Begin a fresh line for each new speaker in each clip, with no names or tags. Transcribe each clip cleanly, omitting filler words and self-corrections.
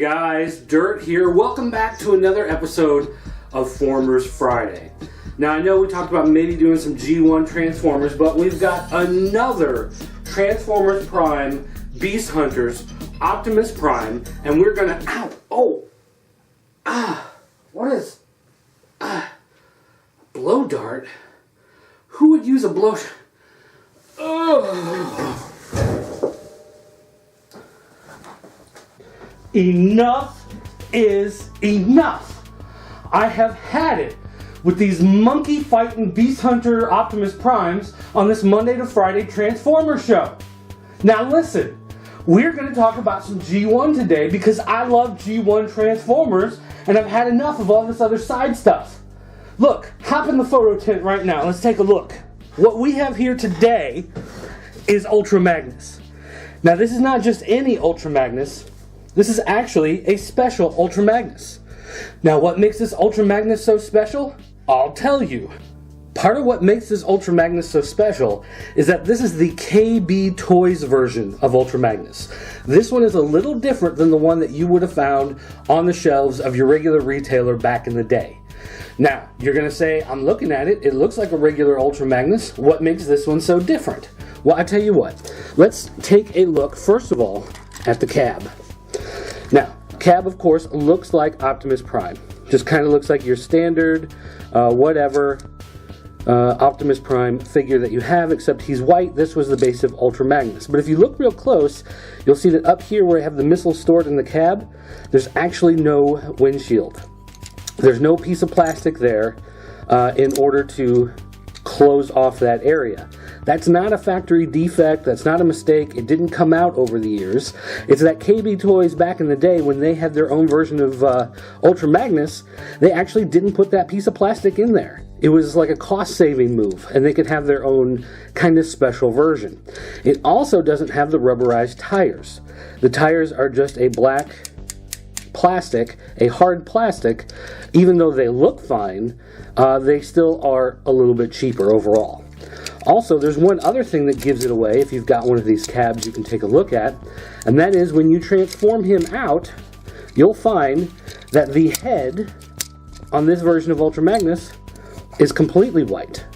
guys, Dirt here. Welcome back to another episode of Formers Friday. Now I know we talked about maybe doing some G1 Transformers, but we've got another Transformers Prime, Beast Hunters, Optimus Prime, and we're gonna, blow dart? Who would use a blow? Enough is enough. I have had it with these monkey fighting Beast Hunter Optimus Primes on this Monday to Friday Transformer show. Now listen, we're going to talk about some G1 today because I love G1 Transformers and I've had enough of all this other side stuff. Look, hop in the photo tent right now. Let's take a look. What we have here today is Ultra Magnus. Now this is not just any Ultra Magnus. This is actually a special Ultra Magnus. Now what makes this Ultra Magnus so special? I'll tell you. Part of what makes this Ultra Magnus so special is that this is the KB Toys version of Ultra Magnus. This one is a little different than the one that you would have found on the shelves of your regular retailer back in the day. Now, you're going to say, I'm looking at it, it looks like a regular Ultra Magnus. What makes this one so different? Well, I tell you what. Let's take a look, first of all, at the cab. Now, cab, of course, looks like Optimus Prime. Just kind of looks like your standard, Optimus Prime figure that you have, except he's white. This was the base of Ultra Magnus. But if you look real close, you'll see that up here where I have the missile stored in the cab, there's actually no windshield. There's no piece of plastic there in order to close off that area. That's not a factory defect, that's not a mistake, it didn't come out over the years. It's that KB Toys back in the day when they had their own version of Ultra Magnus, they actually didn't put that piece of plastic in there. It was like a cost-saving move, and they could have their own kind of special version. It also doesn't have the rubberized tires. The tires are just a black plastic, a hard plastic. Even though they look fine, they still are a little bit cheaper overall. Also, there's one other thing that gives it away if you've got one of these cabs you can take a look at, and that is when you transform him out, you'll find that the head on this version of Ultra Magnus is completely white.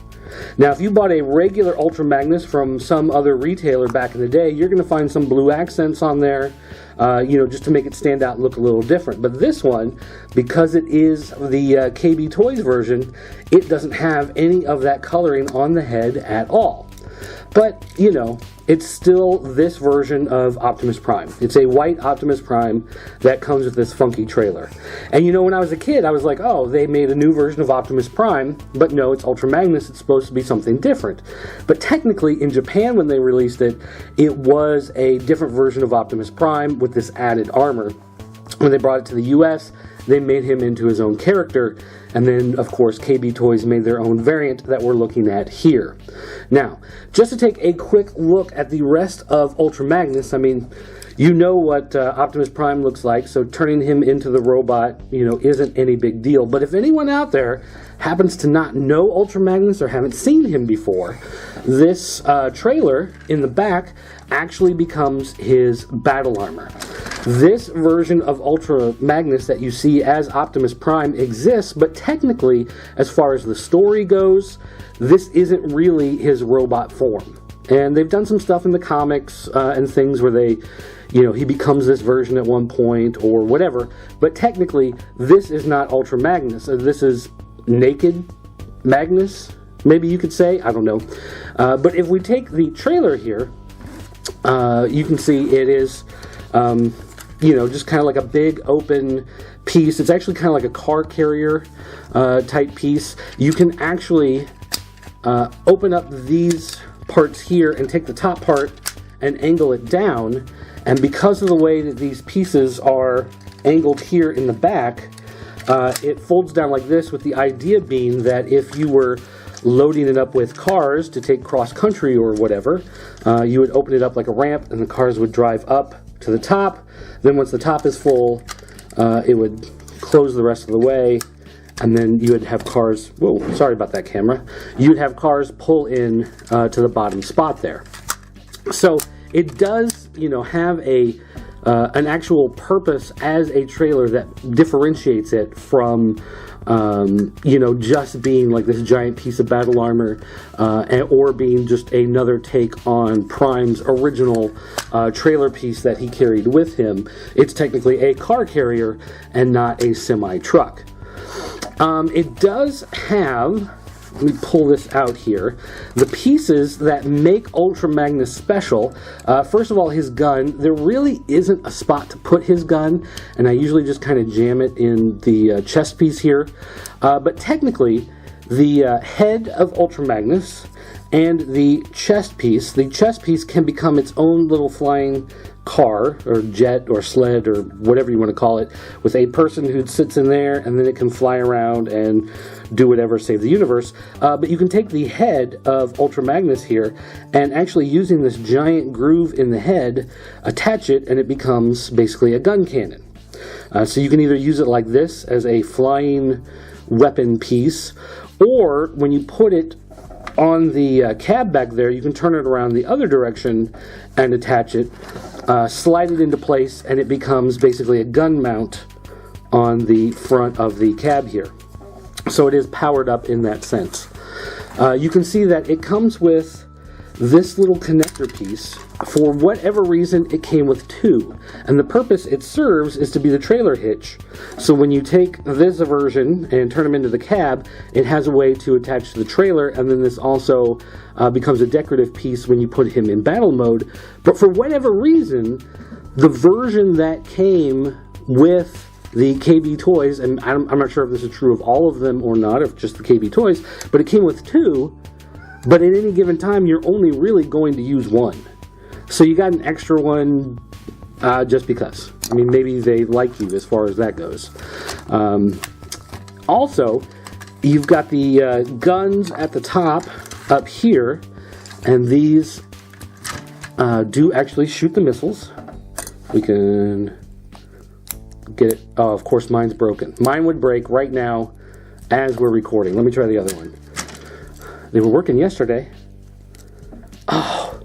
Now, if you bought a regular Ultra Magnus from some other retailer back in the day, you're going to find some blue accents on there, just to make it stand out and look a little different. But this one, because it is the KB Toys version, it doesn't have any of that coloring on the head at all. But, it's still this version of Optimus Prime. It's a white Optimus Prime that comes with this funky trailer. And when I was a kid, I was like, oh, they made a new version of Optimus Prime, but no, it's Ultra Magnus, it's supposed to be something different. But technically, in Japan when they released it, it was a different version of Optimus Prime with this added armor. When they brought it to the US, they made him into his own character, and then, of course, KB Toys made their own variant that we're looking at here. Now, just to take a quick look at the rest of Ultra Magnus, you know what Optimus Prime looks like, so turning him into the robot, isn't any big deal. But if anyone out there happens to not know Ultra Magnus or haven't seen him before, this trailer in the back actually becomes his battle armor. This version of Ultra Magnus that you see as Optimus Prime exists, but technically, as far as the story goes, this isn't really his robot form. And they've done some stuff in the comics and things where they, he becomes this version at one point or whatever, but technically, this is not Ultra Magnus. This is Naked Magnus, maybe you could say, I don't know. But if we take the trailer here, you can see it is, just kind of like a big open piece. It's actually kind of like a car carrier type piece. You can actually open up these parts here and take the top part and angle it down. And because of the way that these pieces are angled here in the back, it folds down like this, with the idea being that if you were loading it up with cars to take cross-country or whatever, you would open it up like a ramp and the cars would drive up to the top. Then once the top is full, it would close the rest of the way, and then you would have cars, whoa, sorry about that camera, you'd have cars pull in to the bottom spot there. So it does, have a an actual purpose as a trailer that differentiates it from, you know, just being like this giant piece of battle armor, or being just another take on Prime's original trailer piece that he carried with him. It's technically a car carrier and not a semi-truck. It does have, let me pull this out here, the pieces that make Ultra Magnus special. First of all, his gun. There really isn't a spot to put his gun, and I usually just kind of jam it in the chest piece here. But technically, the head of Ultra Magnus and the chest piece can become its own little flying car or jet or sled or whatever you want to call it, with a person who sits in there, and then it can fly around and do whatever, save the universe. But you can take the head of Ultra Magnus here and actually, using this giant groove in the head, attach it, and it becomes basically a gun cannon. So you can either use it like this as a flying weapon piece, or when you put it on the cab back there, you can turn it around the other direction and attach it, slide it into place, and it becomes basically a gun mount on the front of the cab here. So it is powered up in that sense. You can see that it comes with this little connector piece. For whatever reason, it came with two, and the purpose it serves is to be the trailer hitch. So when you take this version and turn them into the cab, it has a way to attach to the trailer, and then this also becomes a decorative piece when you put him in battle mode. But for whatever reason, the version that came with the KB toys, and I'm not sure if this is true of all of them or not, if just the KB toys, but it came with two, but at any given time, you're only really going to use one. So you got an extra one just because. I mean, maybe they like you as far as that goes. Also, you've got the guns at the top up here, and these do actually shoot the missiles. We can get it. Oh, of course, mine's broken. Mine would break right now as we're recording. Let me try the other one. They were working yesterday. Oh,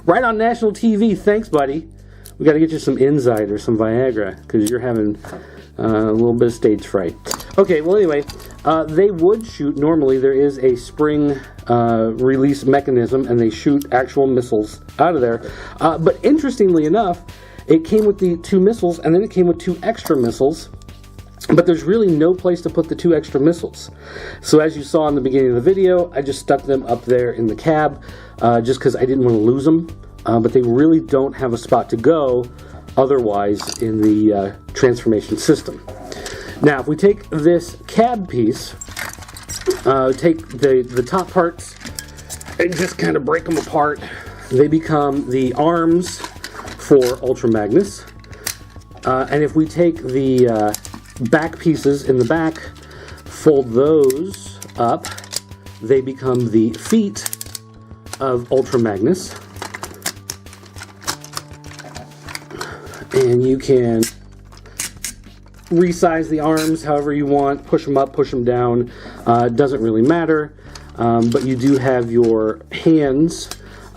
right on national TV. Thanks, buddy. We got to get you some Insight or some Viagra, because you're having a little bit of stage fright. Okay, well, anyway, they would shoot. Normally, there is a spring release mechanism, and they shoot actual missiles out of there. But interestingly enough, it came with the two missiles, and then it came with two extra missiles. But there's really no place to put the two extra missiles. So as you saw in the beginning of the video, I just stuck them up there in the cab, just because I didn't want to lose them. But they really don't have a spot to go otherwise in the transformation system. Now, if we take this cab piece, take the top parts and just kind of break them apart, they become the arms for Ultra Magnus. And if we take the back pieces in the back, fold those up, they become the feet of Ultra Magnus. And you can resize the arms however you want, push them up, push them down, doesn't really matter. But you do have your hands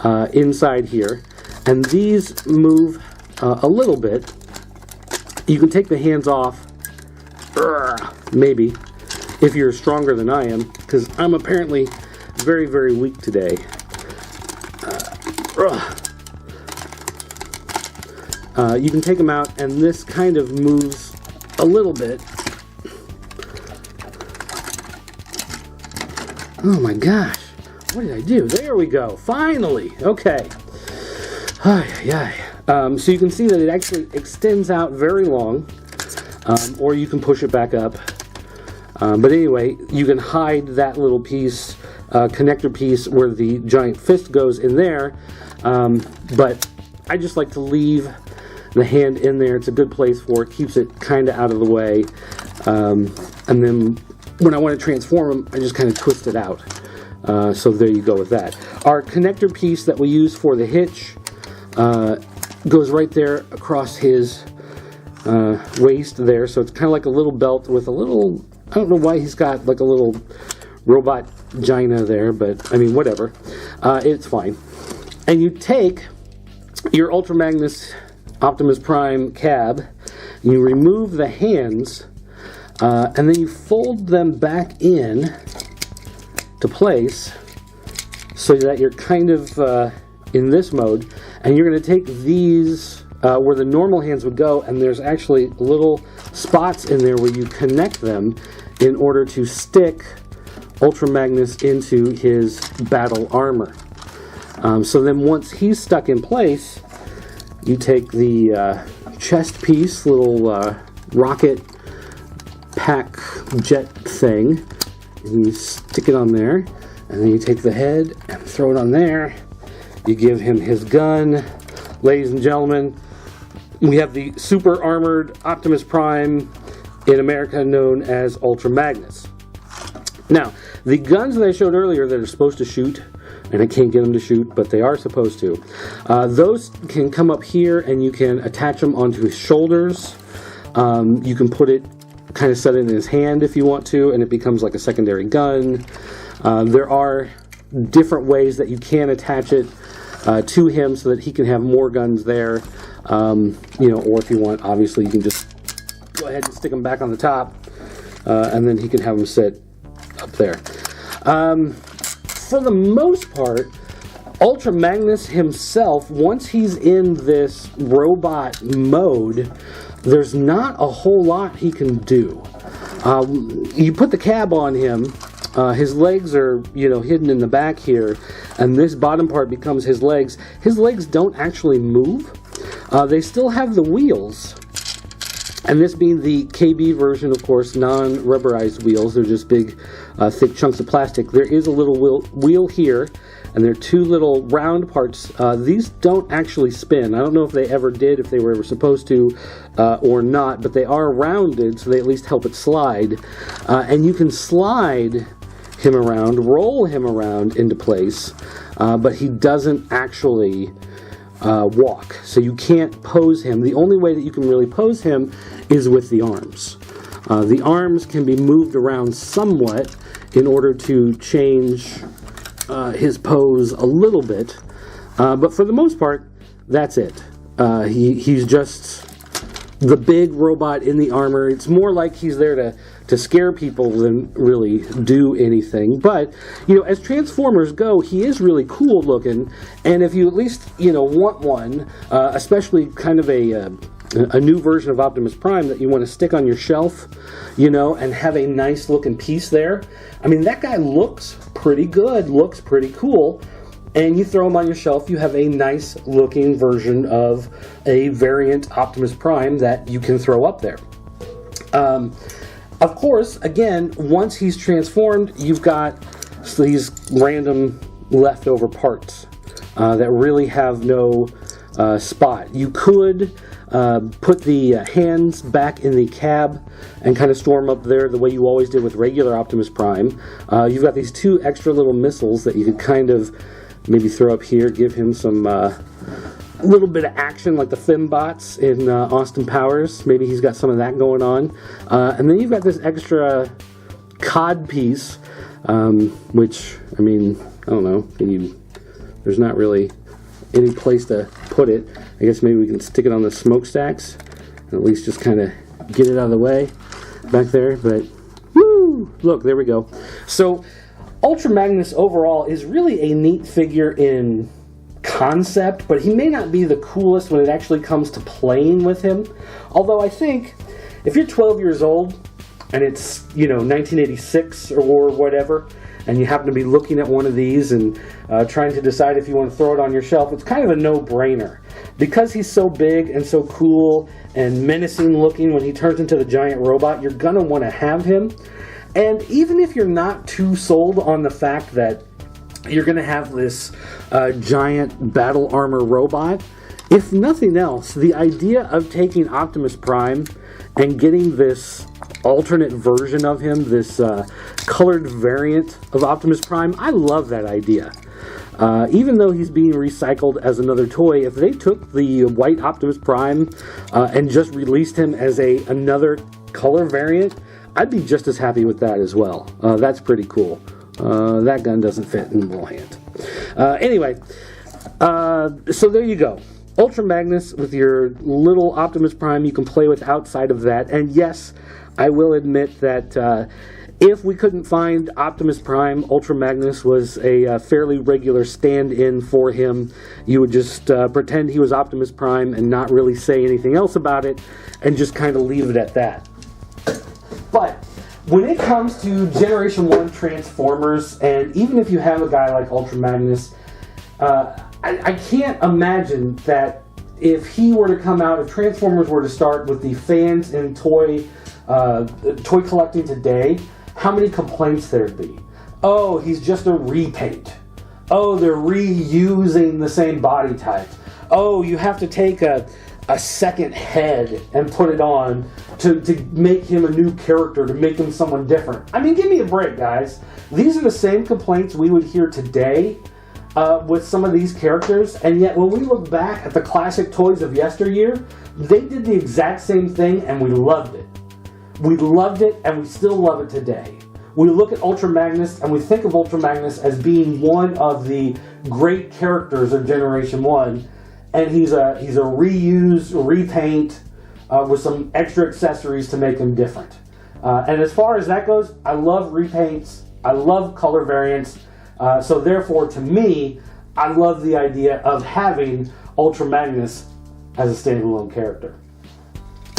inside here, and these move a little bit. You can take the hands off, maybe, if you're stronger than I am, because I'm apparently very, very weak today. You can take them out, and this kind of moves a little bit. Oh my gosh, what did I do? There we go, finally, okay. So you can see that it actually extends out very long, or you can push it back up. But anyway, you can hide that little piece, connector piece, where the giant fist goes in there. But I just like to leave the hand in there. It's a good place for it, keeps it kind of out of the way. And then when I want to transform them, I just kind of twist it out. So there you go with that. Our connector piece that we use for the hitch goes right there across his waist there. So it's kind of like a little belt with a little, I don't know why he's got like a little robot vagina there, but I mean, whatever. It's fine. And you take your Ultra Magnus Optimus Prime cab. You remove the hands, and then you fold them back in to place so that you're kind of in this mode. And you're going to take these where the normal hands would go, and there's actually little spots in there where you connect them in order to stick Ultra Magnus into his battle armor. So then once he's stuck in place, you take the chest piece, little rocket pack jet thing, and you stick it on there, and then you take the head and throw it on there. You give him his gun. Ladies and gentlemen, we have the super armored Optimus Prime, in America known as Ultra Magnus. Now, the guns that I showed earlier that are supposed to shoot, and I can't get them to shoot, but they are supposed to, those can come up here and you can attach them onto his shoulders. You can put it, kind of set it in his hand if you want to, and it becomes like a secondary gun. There are different ways that you can attach it to him so that he can have more guns there. You know, or if you want, obviously you can just go ahead and stick them back on the top, and then he can have them sit up there. For the most part, Ultra Magnus himself, once he's in this robot mode, there's not a whole lot he can do. You put the cab on him, his legs are, you know, hidden in the back here, and this bottom part becomes his legs. His legs don't actually move. They still have the wheels, and this being the KB version, of course, non-rubberized wheels. They're just big, thick chunks of plastic. There is a little wheel here, and there are two little round parts. These don't actually spin. I don't know if they ever did, if they were ever supposed to, or not, but they are rounded, so they at least help it slide. And you can slide him around, roll him around into place, but he doesn't actually walk. So you can't pose him. The only way that you can really pose him is with the arms. The arms can be moved around somewhat in order to change his pose a little bit, but for the most part, that's it. He's just the big robot in the armor. It's more like he's there to scare people than really do anything. But, you know, as Transformers go, he is really cool looking, and if you at least, you know, want one, especially kind of a new version of Optimus Prime that you want to stick on your shelf, you know, and have a nice looking piece there. I mean, that guy looks pretty good, looks pretty cool, and you throw him on your shelf, you have a nice looking version of a variant Optimus Prime that you can throw up there. Of course, again, once he's transformed, you've got these random leftover parts that really have no spot. You could put the hands back in the cab and kind of store them up there the way you always did with regular Optimus Prime. You've got these two extra little missiles that you could kind of maybe throw up here, give him some a little bit of action like the Fembots in Austin Powers. Maybe he's got some of that going on. And then you've got this extra cod piece, which, I mean, I don't know, there's not really any place to put it. I guess maybe we can stick it on the smokestacks and at least just kind of get it out of the way back there. But woo, look, there we go. So Ultra Magnus overall is really a neat figure in concept, but he may not be the coolest when it actually comes to playing with him. Although I think if you're 12 years old and it's, you know, 1986 or whatever, and you happen to be looking at one of these and trying to decide if you want to throw it on your shelf, it's kind of a no-brainer. Because he's so big and so cool and menacing looking when he turns into the giant robot, you're going to want to have him. And even if you're not too sold on the fact that you're going to have this giant battle armor robot, if nothing else, the idea of taking Optimus Prime and getting this alternate version of him, this colored variant of Optimus Prime, I love that idea. Even though he's being recycled as another toy, if they took the white Optimus Prime and just released him as another color variant, I'd be just as happy with that as well. That's pretty cool. That gun doesn't fit in the little hand. Anyway, so there you go. Ultra Magnus with your little Optimus Prime you can play with outside of that. And yes, I will admit that if we couldn't find Optimus Prime, Ultra Magnus was a fairly regular stand-in for him. You would just pretend he was Optimus Prime and not really say anything else about it and just kind of leave it at that. But when it comes to Generation 1 Transformers, and even if you have a guy like Ultra Magnus, I can't imagine that if he were to come out, if Transformers were to start with the fans and toy collecting today, how many complaints there'd be. Oh, he's just a repaint. Oh, they're reusing the same body type. Oh, you have to take a second head and put it on to make him a new character, to make him someone different. I mean, give me a break, guys. These are the same complaints we would hear today with some of these characters, and yet when we look back at the classic toys of yesteryear, they did the exact same thing and we loved it. We loved it and we still love it today. We look at Ultra Magnus and we think of Ultra Magnus as being one of the great characters of Generation 1, and he's a reuse, repaint with some extra accessories to make him different. And as far as that goes, I love repaints, I love color variants, so therefore to me, I love the idea of having Ultra Magnus as a standalone character.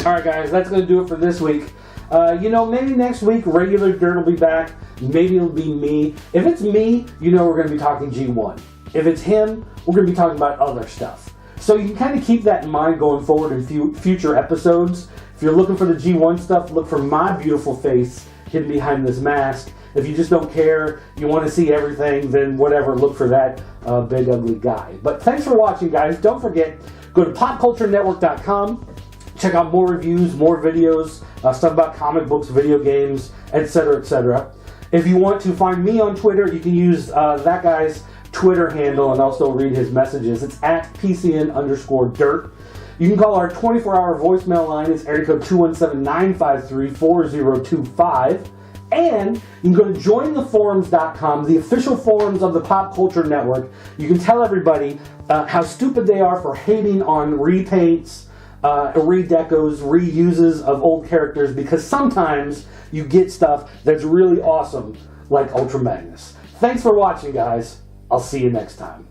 Alright guys, that's going to do it for this week. Maybe next week regular Dirt will be back. Maybe it'll be me. If it's me, we're going to be talking G1. If it's him, we're going to be talking about other stuff. So you can kind of keep that in mind going forward in future episodes. If you're looking for the G1 stuff, look for my beautiful face hidden behind this mask. If you just don't care, you want to see everything, then whatever, look for that big ugly guy. But thanks for watching, guys. Don't forget, go to popculturenetwork.com. Check out more reviews, more videos, stuff about comic books, video games, etc., etc. If you want to find me on Twitter, you can use that guy's Twitter handle and also read his messages. It's at PCN_dirt. You can call our 24-hour voicemail line. It's area code 217-953-4025. And you can go to jointheforums.com, the official forums of the Pop Culture Network. You can tell everybody how stupid they are for hating on repaints, redecos, reuses of old characters, because sometimes you get stuff that's really awesome, like Ultra Magnus. Thanks for watching, guys. I'll see you next time.